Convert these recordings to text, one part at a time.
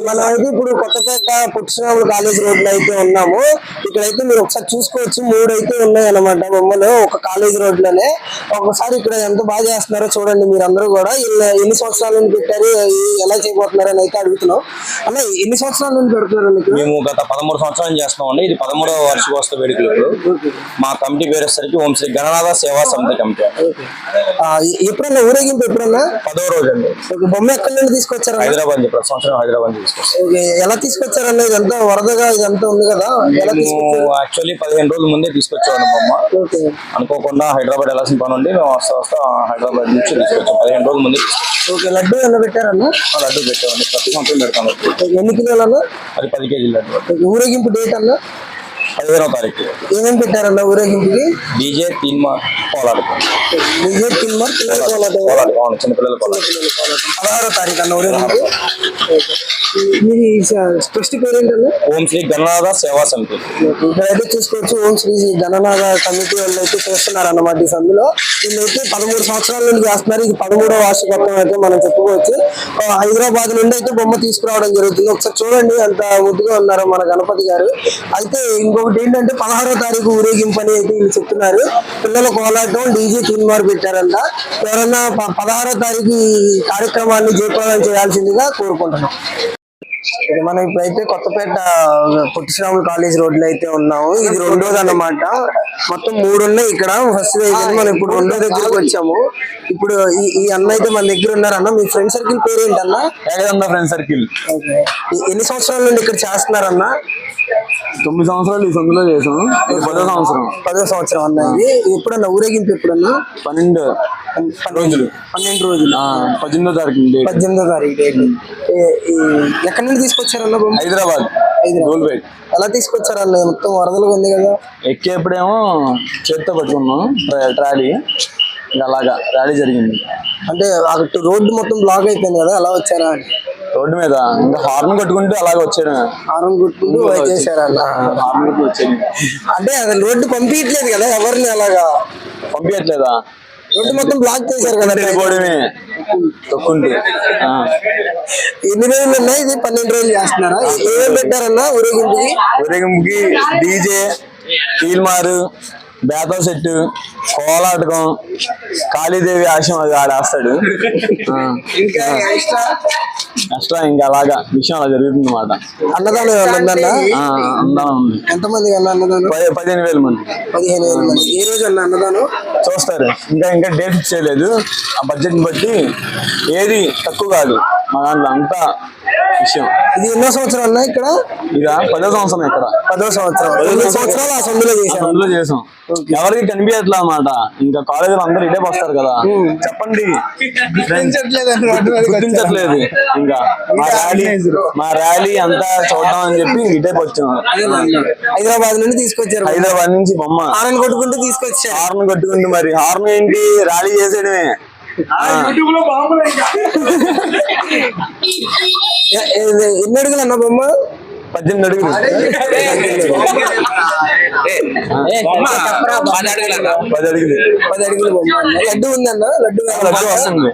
మనం అయితే ఇప్పుడు కొత్తపేట పుట్టినప్పుడు కాలేజ్ రోడ్ లో అయితే ఉన్నాము. ఇక్కడైతే మీరు ఒకసారి చూసుకోవచ్చు, 3 అయితే ఉన్నాయి అన్నమాట బొమ్మలు ఒక కాలేజ్ రోడ్ లోనే. ఒకసారి ఇక్కడ ఎంత బాగా చేస్తున్నారో చూడండి మీరు అందరూ కూడా. ఎన్ని సంవత్సరాల నుండి పెట్టారు, ఎలా చేయబోతున్నారు అని అయితే అడుగుతున్నాం. అన్న ఎన్ని సంవత్సరాల నుండి పెడుతున్నారు? మేము గత 13 సంవత్సరాలు చేస్తున్నాం అండి. ఇది 13వ వార్షికోత్సవ వేడుకలు. మా కమిటీ పేరు వచ్చేసరికి ఓం శ్రీ గణనాథ సేవా సమితి కమిటీ. ఎప్పుడన్నా ఊరేగింపు ఎప్పుడన్నా? 10వ రోజు అండి. బొమ్మ ఎక్కడి నుండి తీసుకొచ్చారు? హైదరాబాద్. ప్రతి సంవత్సరం హైదరాబాద్ తీసుకొచ్చారు. ఎలా తీసుకొచ్చారన్న? ఇదంతా వరదగా ఇదంతా ఉంది కదా, యాక్చువల్లీ 15 రోజుల ముందే తీసుకొచ్చామండి బొమ్మ. అనుకోకుండా హైదరాబాద్ వెళ్ళాల్సిన పని ఉండి మేము వస్తా హైదరాబాద్ నుంచి తీసుకొచ్చాం. 15 రోజుల ముందే. లడ్డు ఏమన్నా పెట్టారన్నా? లడ్డు పెట్టామండి, ప్రతి సంవత్సరం పెడతాం. ఎన్ని కిలోలన్నా? అది 10 కేజీల లడ్డు. ఊరేగింపు డేట్ అన్నా? 15వ తారీఖు. ఏమేమి పెట్టారన్న ఊరేగింపుకి? డీజే తీన్మార్ కోలాడు. డీజే తీన్మార్ చిన్నపిల్లల కోలాడు. 16వ తారీఖు అన్న ఊరేగింపు. మీ స్పష్టి పేరు ఏంటన్నా? ఓం శ్రీ గణనాథ సేవా సమితి. ఇక్కడైతే చూసుకోవచ్చు, ఓం శ్రీ గణనాథ కమిటీ వాళ్ళు అయితే చేస్తున్నారు అన్నమాట. ఈ సందులో వీళ్ళైతే 13 సంవత్సరాల నుండి చేస్తున్నారు. ఇది 13వ వార్షికోత్సవం అయితే మనం చెప్పుకోవచ్చు. హైదరాబాద్ నుండి అయితే బొమ్మ తీసుకురావడం జరుగుతుంది. ఒకసారి చూడండి ఎంత ముద్దుగా ఉన్నారు మన గణపతి గారు. అయితే ఇంకొకటి ఏంటంటే 16వ తారీఖు ఊరేగింపు అని అయితే వీళ్ళు చెప్తున్నారు. పిల్లల కోలాటం, డీజే తీన్మార్ పెట్టారంట. ఎవరన్నా 16వ తారీఖు ఈ కార్యక్రమాన్ని జయప్రదం చేయాల్సిందిగా కోరుకుంటున్నాం. మనం ఇప్పుడైతే కొత్తపేట పొట్టి శ్రీరాములు కాలేజ్ రోడ్ లో అయితే ఉన్నాము. ఇది 2వది అన్నమాట. మొత్తం 3 ఉన్నాయి ఇక్కడ. ఫస్ట్ అయితే మనం ఇప్పుడు 2వ దగ్గరికి వచ్చాము. ఇప్పుడు ఈ అన్న అయితే మన దగ్గర ఉన్నారు. అన్న మీ ఫ్రెండ్ సర్కిల్ పేరు ఏంటన్నా? Friend circle. ఎన్ని సంవత్సరాల నుండి ఇక్కడ చేస్తున్నారన్నా? 9 సంవత్సరాలు ఈ సందులో చేసాం. 10వ సంవత్సరం అన్నది. ఎప్పుడన్నా ఊరేగింపు ఎప్పుడన్నా? 12 రోజులు. 18వ తారీఖు. 18వ తారీఖు డేట్. ఎక్కడి నుండి తీసుకొచ్చారన్న? హైదరాబాద్. ఎలా తీసుకొచ్చారన్న? మొత్తం వరదలు ఉంది కదా. ఎక్కేప్పుడేమో చేత్తో పట్టుకున్నాం ట్రాలీ. అలాగా ర్యాలీ జరిగింది. అంటే అటు రోడ్డు మొత్తం బ్లాక్ అయిపోయింది కదా, ఎలా వచ్చారా? రోడ్డు మీద ఇంకా హార్న్ కొట్టుకుంటూ అలాగ వచ్చాడు. హార్న్ కొట్టుకుంటూ వచ్చేసారన్న. హార్న్ కొట్టు వచ్చేది. అంటే అది రోడ్డు పంపించట్లేదు కదా ఎవరిని, అలాగా పంపించట్లేదా? రోడ్డు మొత్తం బ్లాక్ చేశారు కదా. తొక్కుంటూ. ఎన్ని రోజులు ఉన్నాయి? ఇది 12 రోజులు చేస్తున్నారా? ఏమేమి పెట్టారన్నా ఊరేగింపుకి? ఊరేగింపుకి డీజే, తీన్మారు, బేతా సెట్, కోలాటకం, కాళీదేవి ఆశం అది ఆడేస్తాడు. ఎక్స్ట్రా ఇంకా అలాగా విషయం అలా జరుగుతుంది అన్నమాట. అన్నదానం అన్నదానం ఉంది. ఎంతమంది అన్నదానం? 15,000 మంది. 15,000 మంది. ఏ రోజు అన్నదానం చూస్తారు. ఇంకా డేట్ ఫిక్స్ చేయలేదు. ఆ బడ్జెట్ ని బట్టి ఏది తక్కువ కాదు మా దాంట్లో అంతా విషయం. ఇది ఎన్నో సంవత్సరాలు అన్నా ఇక్కడ? ఇక 10వ సంవత్సరం. ఇక్కడ 10వ సంవత్సరం. 2 సంవత్సరాలు ఆ సందులో చేసాం. ఎవరికి కనిపించట్లేదు అన్నమాట. ఇంకా కాలేజీలో అందరూ ఇటే వస్తారు కదా. చెప్పండి, గుర్తించట్లేదు. ఇంకా మా ర్యాలీ అంతా చూడడం అని చెప్పి ఇటే వచ్చాం. హైదరాబాద్ నుండి తీసుకొచ్చారు. హైదరాబాద్ నుంచి బొమ్మ హార్న్ కొట్టుకుంటూ తీసుకొచ్చారు. హార్న్ కొట్టుకుంటూ. మరి హార్న్ ఏంటి, ర్యాలీ చేసేయడమే. ఎన్ని అడుగులు అన్న బొమ్మ? 18 అడుగులు. 10 అడుగులు. 10 అడుగులు బొమ్మ. లడ్డు ఉందన్న? లడ్డు వస్తుంది.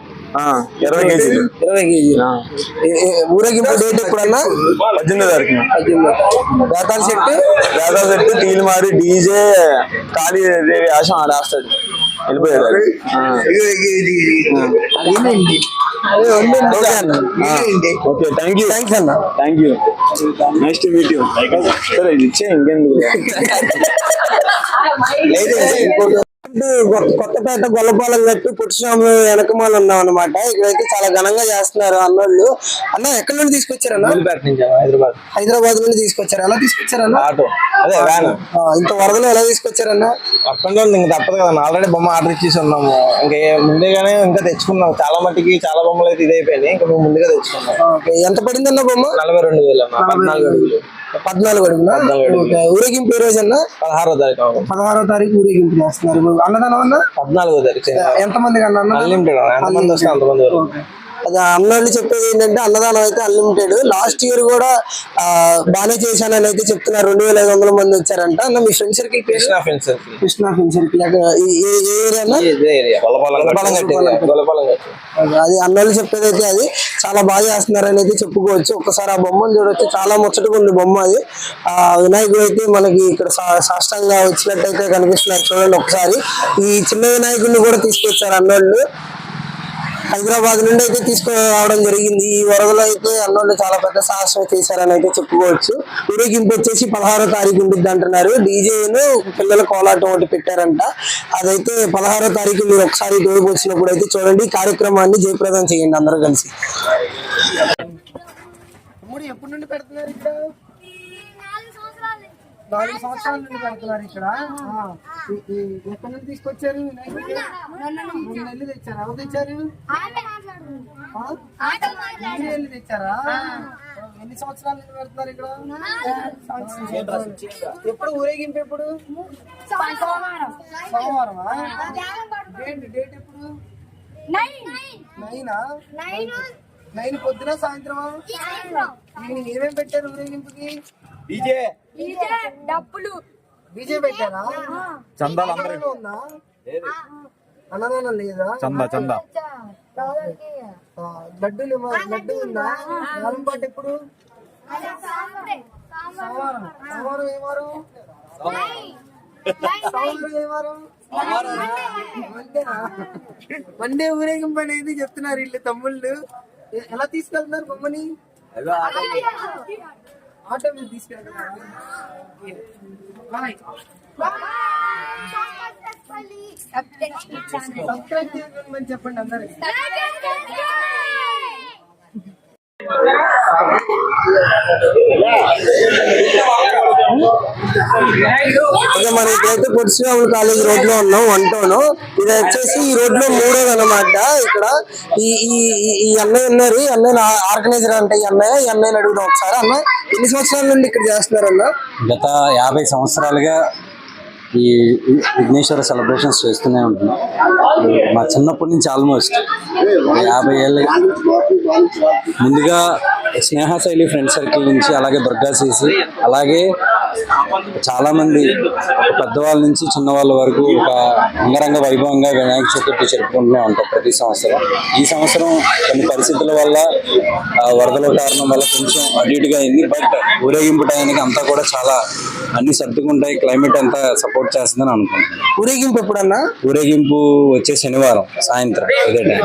20 కేజీలు. 20 కేజీలు. ఊరేగింపు డేట్ ఎప్పుడన్నా? 18వ తారీఖున. బేతా సెట్, తీన్మారు, డీజే, కాళీదేవి ఆశం ఆడేస్తాడు. వెళ్ళిపోయారు. Okay, thank you. Nice to meet you. సరే ఇది ఇచ్చే ఇంకెందుకు. కొత్తపేట గొల్లపాలెం గట్టు పుట్టిశ్రాములు వెనకమాల ఉన్నాం అనమాట. ఇక్కడైతే చాలా ఘనంగా చేస్తున్నారు అన్నోళ్ళు. అన్న ఎక్కడి నుండి తీసుకొచ్చారన్న? హైదరాబాద్ నుండి తీసుకొచ్చారు. ఎలా తీసుకొచ్చారన్న? ఆటో. అదే వ్యాన్. ఇంత వరదలు ఎలా తీసుకొచ్చారన్న? అక్కడ ఇంకా తప్పదు కదా. ఆల్రెడీ బొమ్మ ఆర్డర్ ఇచ్చేసి ఉన్నాము. ఇంకా ముందుగానే ఇంకా తెచ్చుకున్నాం. చాలా మట్టికి చాలా బొమ్మలు అయితే ఇదైపోయినాయి. ఇంకా మేము ముందుగా తెచ్చుకున్నాం. ఎంత పడిందన్న బొమ్మ? 42,000. 14 అడుగులు. 14 అడుగులా? ఊరేగింపు ఏ రోజు అన్న? 16వ తారీఖు. 16వ తారీఖు ఊరేగింపు చేస్తున్నారు. అన్నదానం అన్న? 14వ తారీఖు. ఎంతమందికి అన్న? అన్లిమిటెడ్. ఎంతమంది వస్తే అంతమంది. అది అన్నోళ్ళు చెప్పేది ఏంటంటే అన్నదానం అయితే అన్లిమిటెడ్. లాస్ట్ ఇయర్ కూడా బాగానే చేశానని అయితే చెప్తున్నారు. 2500 మంది వచ్చారంట. అన్న మీ ఫ్రెండ్ సర్కిల్ పేరు? Krishna friend circle. అది అన్నోళ్ళు చెప్పేది అయితే అది చాలా బాగా చేస్తున్నారని అయితే చెప్పుకోవచ్చు. ఒక్కసారి ఆ బొమ్మను చూడొచ్చు, చాలా ముచ్చటగా ఉంది బొమ్మ. అది వినాయకుడు అయితే మనకి ఇక్కడ సాష్టంగా వచ్చినట్టయితే కనిపిస్తున్నారు. చూడండి ఒకసారి. ఈ చిన్న వినాయకుడిని కూడా తీసుకొచ్చారు అన్నోళ్ళు. హైదరాబాద్ నుండి అయితే తీసుకురావడం జరిగింది. ఈ వరదలో అయితే అన్నోళ్ళు చాలా పెద్ద సాహసం చేశారని అయితే చెప్పుకోవచ్చు. ఊరేగింపు వచ్చేసి 16వ తారీఖు ఉంటుంది అంటున్నారు. డీజేను పిల్లల కోలాటం ఒకటి పెట్టారంట. అదైతే 16వ తారీఖు మీరు ఒకసారి తోడుకు వచ్చినప్పుడు అయితే చూడండి. ఈ కార్యక్రమాన్ని జయప్రదం చేయండి అందరూ కలిసి. ఎప్పటి నుండి పెడుతున్నారు ఇక్కడ? 4 సంవత్సరాల నుండి పెడుతున్నారు ఇక్కడ. ఎక్కడి నుండి తీసుకొచ్చారు? 3 నెలలు తెచ్చారు. ఎవరు తెచ్చారు? నెలలు తెచ్చారా? ఎన్ని సంవత్సరాల నుండి పెడుతున్నారు ఇక్కడ? ఎప్పుడు ఊరేగింపు? ఎప్పుడు? సోమవారమా? డేట్ ఎప్పుడు? 9 పొద్దున సాయంత్రమా? ఏమేమి పెట్టారు ఊరేగింపుకి? డీజే పెట్టారా? చందాలు ఉందా? అన్నదానం లేదా? చందా లడ్డు ఉందా? నాలుగు పాటు ఎప్పుడు? సోమవారం. ఏ వారం? మండే ఊరేగింపు అనేది చెప్తున్నారు వీళ్ళు తమ్ముళ్ళు. ఎలా తీసుకెళ్తున్నారు బొమ్మని? ఆటో మీద తీసుకెళ్తున్నారు. సబ్స్క్రైబ్ చేసుకోమని చెప్పండి అందరికి. మన ఇక్కడైతే పొట్టిశ్రీరాములు కాలేజ్ రోడ్ లో ఉన్నాం. 1 టౌన్. ఇది వచ్చేసి ఈ రోడ్ లో 3వ అన్నమాట. ఇక్కడ ఈ అన్నయ్య ఉన్నారు. ఈ అన్నయ్య ఆర్గనైజర్ అంటే ఈ అన్నయ్యని అడుగుదాం ఒకసారి. అన్న ఎన్ని సంవత్సరాల నుండి ఇక్కడ చేస్తున్నారన్న? గత 50 సంవత్సరాలుగా ఈ విఘ్నేశ్వర సెలబ్రేషన్స్ చేస్తూనే ఉంటున్నాం. మా చిన్నప్పటి నుంచి ఆల్మోస్ట్ 50 ఏళ్ళు. ముందుగా స్నేహశైలి ఫ్రెండ్ సర్కిల్ నుంచి, అలాగే దుర్గా సీసీ, అలాగే చాలా మంది పెద్దవాళ్ళ నుంచి చిన్నవాళ్ళ వరకు ఒక అంగరంగ వైభవంగా వినాయక చతుర్థి జరుపుకుంటూనే ఉంటాం ప్రతి సంవత్సరం. ఈ సంవత్సరం కొన్ని పరిస్థితుల వల్ల వరదల కారణం వల్ల కొంచెం అటు ఇటుగా అయింది. బట్ ఊరేగింపు టైంకి అంతా కూడా చాలా అన్ని సర్దుకుంటాయి. క్లైమేట్ అంతా సపోర్ట్ చేస్తుందని అనుకుంటున్నాను. ఊరేగింపు ఎప్పుడన్నా? ఊరేగింపు వచ్చే శనివారం సాయంత్రం ఇదే టైం.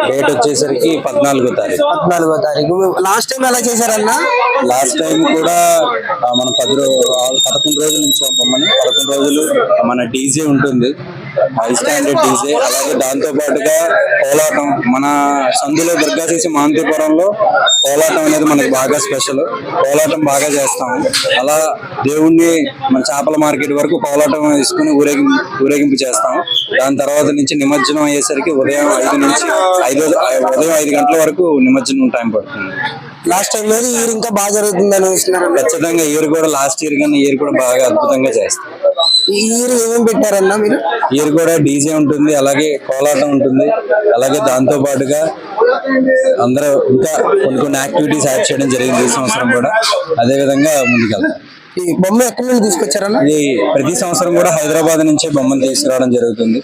డేట్ వచ్చేసరికి 14వ తారీఖు. 14వ తారీఖు. లాస్ట్ టైం ఎలా చేశారన్నా? లాస్ట్ టైం కూడా మనం 11 రోజుల నుంచి బొమ్మని 11 రోజులు మన డీజే ఉంటుంది, హై స్టాండర్డ్ డీజే. అలాగే దాంతో పాటుగా కోలాటం, మన సందులో దుర్గా సీసీ మాంతిపురంలో కోలాటం అనేది మనకి బాగా స్పెషల్. కోలాటం బాగా చేస్తాము. అలా దేవుణ్ణి మన చేపల మార్కెట్ వరకు కోలాటం వేసుకుని ఊరేగింపు చేస్తాము. దాని తర్వాత నుంచి నిమజ్జనం అయ్యేసరికి ఉదయం 5 గంటల వరకు నిమజ్జనం టైం పడుతుంది. లాస్ట్ టైం లేదు, ఇయర్ ఇంకా బాగా జరుగుతుంది అనిపిస్తున్నారు. ఖచ్చితంగా ఇయర్ కూడా లాస్ట్ ఇయర్ కన్నా ఇయర్ కూడా బాగా అద్భుతంగా చేస్తాం. ఈ ఇయర్ ఏమేమి పెట్టారన్నా మీరు? ఇయర్ కూడా డీజే ఉంటుంది, అలాగే కోలాటం ఉంటుంది, అలాగే దాంతో పాటుగా అందరూ ఇంకా కొన్ని యాక్టివిటీస్ యాడ్ చేయడం జరిగింది ఈ సంవత్సరం కూడా. అదే విధంగా ముందుకెళ్తాం. ఈ బొమ్మ ఎక్కడి నుండి తీసుకొచ్చారన్నా? ఇది ప్రతి సంవత్సరం కూడా హైదరాబాద్ నుంచే బొమ్మను తీసుకురావడం జరుగుతుంది.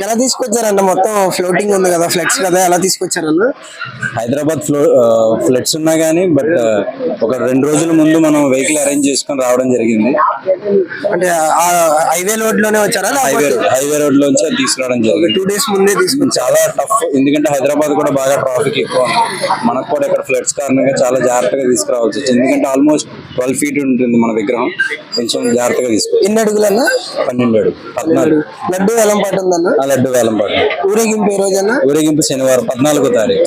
ఎలా తీసుకొచ్చారన్న? మొత్తం ఫ్లోటింగ్ ఉంది కదా, ఫ్లెక్స్ కదా, ఎలా తీసుకొచ్చారన్న? హైదరాబాద్ ఫ్లడ్స్ ఉన్నా గానీ బట్ ఒక 2 రోజుల ముందు మనం వెహికల్ అరేంజ్ చేసుకుని రావడం జరిగింది. అంటే హైవే రోడ్ లోనే వచ్చారా? హైవే రోడ్ లోంచి తీసుకురావడం జరిగింది. 2 days ముందే తీసుకుని. చాలా టఫ్, ఎందుకంటే హైదరాబాద్ కూడా బాగా ట్రాఫిక్ ఎక్కువ. మనకు కూడా ఇక్కడ ఫ్లడ్స్ కారణంగా చాలా జాగ్రత్తగా తీసుకురావాల్సి వచ్చింది. ఎందుకంటే ఆల్మోస్ట్ 12 feet ఉంటుంది మన విగ్రహం. కొంచెం జాగ్రత్తగా తీసుకోవాలి. ఎన్ని అడుగులన్నా? 12 అడుగు. 14. లడ్డు వేలం పాటు ఉందన్న? లడ్డు వేలం పాటు. ఊరేగింపు ఏ రోజన్నా? ఊరేగింపు శనివారం 14వ తారీఖు.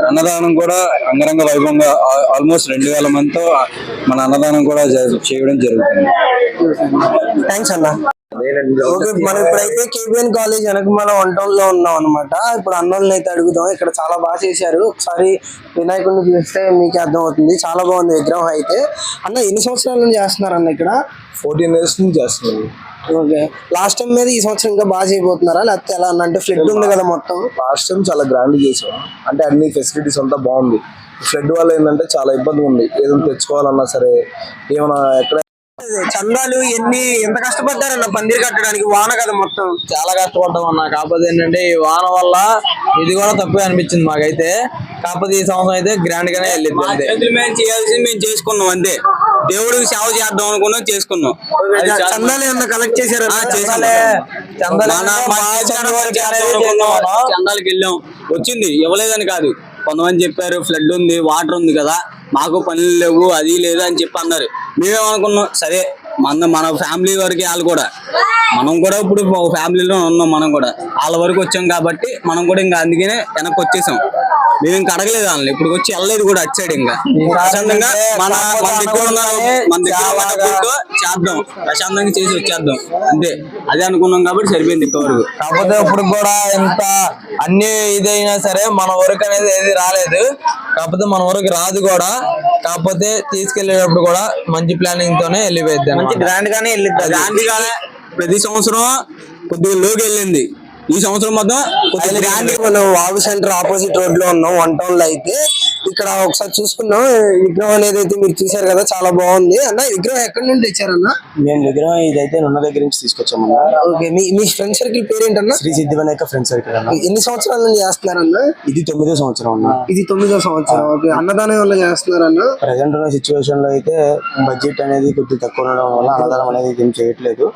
అన్నదానం కూడా అంగరంగ వైభవంగా ఆల్మోస్ట్ 2000 మందితో మన అన్నదానం కూడా చేయడం జరుగుతుంది. థ్యాంక్స్ అన్న. ఓకే, మనం ఇప్పుడైతే కేబిఎన్ కాలేజ్ వెనకమాల 1 టౌన్ లో ఉన్నాం అనమాట. ఇప్పుడు అన్నోళ్ళని అయితే అడుగుదాం. ఇక్కడ చాలా బాగా చేశారు. ఒకసారి వినాయకుడిని చూస్తే మీకు అర్థం అవుతుంది. చాలా బాగుంది విగ్రహం అయితే. అన్న ఎన్ని సంవత్సరాల నుంచి చేస్తున్నారు అన్న ఇక్కడ? 14 years నుంచి చేస్తున్నారు. ఓకే, లాస్ట్ టైం మీద ఈ సంవత్సరం ఇంకా బాగా చేయబోతున్నారా లేకపోతే ఎలా అన్న? అంటే ఫ్లడ్ ఉంది కదా మొత్తం. లాస్ట్ టైం చాలా గ్రాండ్ చేసాం, అంటే అన్ని ఫెసిలిటీస్ అంతా బాగుంది. ఫ్లడ్ వల్ల ఏంటంటే చాలా ఇబ్బంది ఉంది, ఏదైనా తెచ్చుకోవాలన్నా సరే ఏమైనా ఎక్కడ చందాలు ఎంత కష్టపడ్డారన్న పందిరి కట్టడానికి, వాన కదా మొత్తం. చాలా కష్టపడ్డాం అన్న. కాకపోతే ఏంటంటే ఈ వాన వల్ల ఇది కూడా తక్కువ అనిపించింది మాకైతే. కాకపోతే ఈ సంవత్సరం అయితే గ్రాండ్ గానే వెళ్ళింది అంతే. మేము చేయాల్సింది మేము చేసుకున్నాం అంతే. దేవుడికి సేవ చేద్దాం అనుకున్నాం, చేసుకున్నాం. చందాలు ఏమన్నా కలెక్ట్ చేశారా? చందాలకి వెళ్ళాం, వచ్చింది, ఇవ్వలేదని కాదు. కొంతమంది చెప్పారు ఫ్లడ్ ఉంది, వాటర్ ఉంది కదా, మాకు పనులు లేవు, అది లేదు అని చెప్పి అన్నారు. మేమేమనుకున్నాం, సరే మన ఫ్యామిలీ వరకు వాళ్ళు కూడా, మనం కూడా ఇప్పుడు ఫ్యామిలీలో ఉన్నాం, మనం కూడా వాళ్ళ వరకు వచ్చాం కాబట్టి మనం కూడా ఇంకా అందుకనే వెనక్కి వచ్చేసాం. మేము ఇంకా అడగలేదు వాళ్ళని, ఇప్పుడు వచ్చి వెళ్ళలేదు కూడా అటు సైడ్. ఇంకా ప్రశాంతంగా మన దగ్గర చేద్దాం, ప్రశాంతంగా చేసి వచ్చేద్దాం అంతే, అదే అనుకున్నాం కాబట్టి సరిపోయింది ఇంతవరకు. కాకపోతే ఇప్పుడు కూడా ఎంత అన్ని ఇదైనా సరే మన వరకు అనేది ఏది రాలేదు. కాకపోతే మన వరకు రాదు కూడా. కాకపోతే తీసుకెళ్లేటప్పుడు కూడా మంచి ప్లానింగ్ తోనే వెళ్ళిపోయింది, మంచి గ్రాండ్ గానే వెళ్ళింది. గ్రాండ్ గానే ప్రతి సంవత్సరం కొద్దిగా లోకి వెళ్ళింది, ఈ సంవత్సరం మొత్తం మనం వాగు సెంటర్ ఆపోజిట్ రోడ్ లో ఉన్నాం, 1 టౌన్ లో. అయితే ఇక్కడ ఒకసారి చూసుకున్నాం, విగ్రహం అనేది అయితే మీరు చూసారు కదా, చాలా బాగుంది అన్న. విగ్రహం ఎక్కడి నుండి తెచ్చారన్న? మేము విగ్రహం ఇదైతే నున్న దగ్గర నుంచి తీసుకొచ్చామన్నా. ఓకే, మీ ఫ్రెండ్ సర్కిల్ పేరేంటన్నా? శ్రీ సిద్ధి వినాయక ఫ్రెండ్ సర్కిల్ అన్న. ఎన్ని సంవత్సరాల నుంచి చేస్తున్నారన్న? ఇది 9వ సంవత్సరం అన్న. ఇది 9వ సంవత్సరం. ఓకే, అన్నదానం వల్ల చేస్తున్నారన్న? ప్రజెంట్ ఉన్న సిచ్యువేషన్ లో అయితే బడ్జెట్ అనేది కొద్దిగా తక్కువ ఉండడం వల్ల అన్నదానం అనేది ఏం చేయట్లేదు,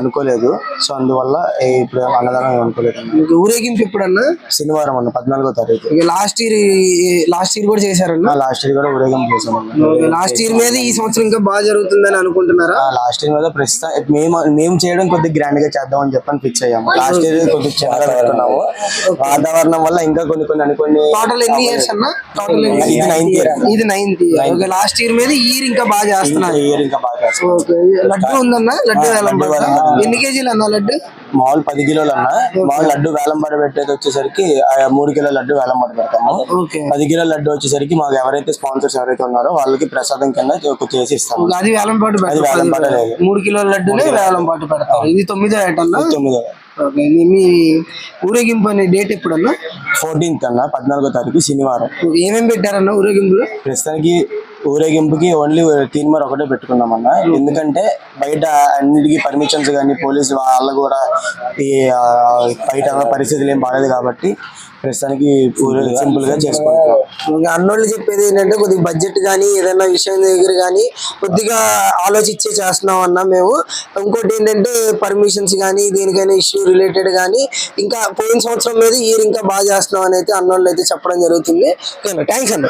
అనుకోలేదు. సో అందువల్ల ఇప్పుడు అన్నదానం అనుకోలేదు. ఊరేగింపు ఎప్పుడన్నా? శనివారం అన్న, 14వ తారీఖు. లాస్ట్ ఇయర్ కూడా చేశారన్న? లాస్ట్ ఇయర్ కూడా ఊరేగింపు చేసామన్నా. లాస్ట్ ఇయర్ మీద ఈ సంవత్సరం ఇంకా బాగా జరుగుతుందని అనుకుంటున్నారా? లాస్ట్ ఇయర్ మీద ప్రస్తుతం మేము చేయడం కొద్దిగా గ్రాండ్ గా చేద్దాం అని చెప్పని ఫిక్స్ అయ్యాము. లాస్ట్ ఇయర్ కొద్దిగా చిన్నగా పెట్టుకున్నాము, వాతావరణం వల్ల ఇంకా కొన్ని అనుకోని. టోటల్ ఎన్ని ఇయర్స్ అన్న? టోటల్ ఇది 9th ఇయర్. ఇది 9th year. Okay, last year మీద ఈ ఇయర్ ఇంకా బాగా చేస్తున్నారు. ఈ ఇయర్ ఇంకా బాగా చేస్తాం. ఓకే, లడ్డు ఉందన్న? లడ్డు వేలం పడతా? ఎన్ని కేజీలు అన్న లడ్డు? మామూలు 10 కిలోలు అన్న. మామూలు లడ్డు వేలం పడ పెట్టేది వచ్చేసరికి 3 కిలోల లడ్డు వేలం పడ పెడతాము. 10 కిలోల లడ్డు వచ్చేసరికి మాకు ఎవరైతే స్పాన్సర్స్ ఎవరైతే ఉన్నారో వాళ్ళకి ప్రసాదం కింద చేసి ఇస్తాము. అది వేలం పాటు పెడతారు. 3 కిలోల లడ్డునే వేలం పాటు పెడతారు. ఇది 9వ ఏట అన్న? 9వ. ఓకే, మీ ఊరేగింపు అనే డేట్ ఎప్పుడన్నా? 14th అన్న, 14వ తారీఖు శనివారం. ఏమేమి పెట్టారన్న ఊరేగింపులో? ప్రస్తుతానికి ఊరేగింపుకి ఓన్లీ తీన్మార్ ఒకటే పెట్టుకున్నామన్నా. ఎందుకంటే బయట అన్నిటికీ పర్మిషన్స్ కానీ పోలీసులు వాళ్ళ కూడా ఈ బయట పరిస్థితులు ఏం బాగాలేదు కాబట్టి ప్రస్తుతానికి సింపుల్ గా చేసుకుంటున్నాం. అన్నోళ్ళు చెప్పేది ఏంటంటే కొద్దిగా బడ్జెట్ కానీ ఏదైనా విషయం దగ్గర కానీ కొద్దిగా ఆలోచించే చేస్తున్నాం అన్న మేము. ఇంకోటి ఏంటంటే పర్మిషన్స్ కానీ దేనికైనా ఇష్యూ రిలేటెడ్ కానీ ఇంకా పోయిన సంవత్సరం మీద ఈ ఇయర్ ఇంకా బాగా చేస్తున్నాం అని అయితే అన్నోళ్ళు అయితే చెప్పడం జరుగుతుంది. థ్యాంక్స్ అన్న.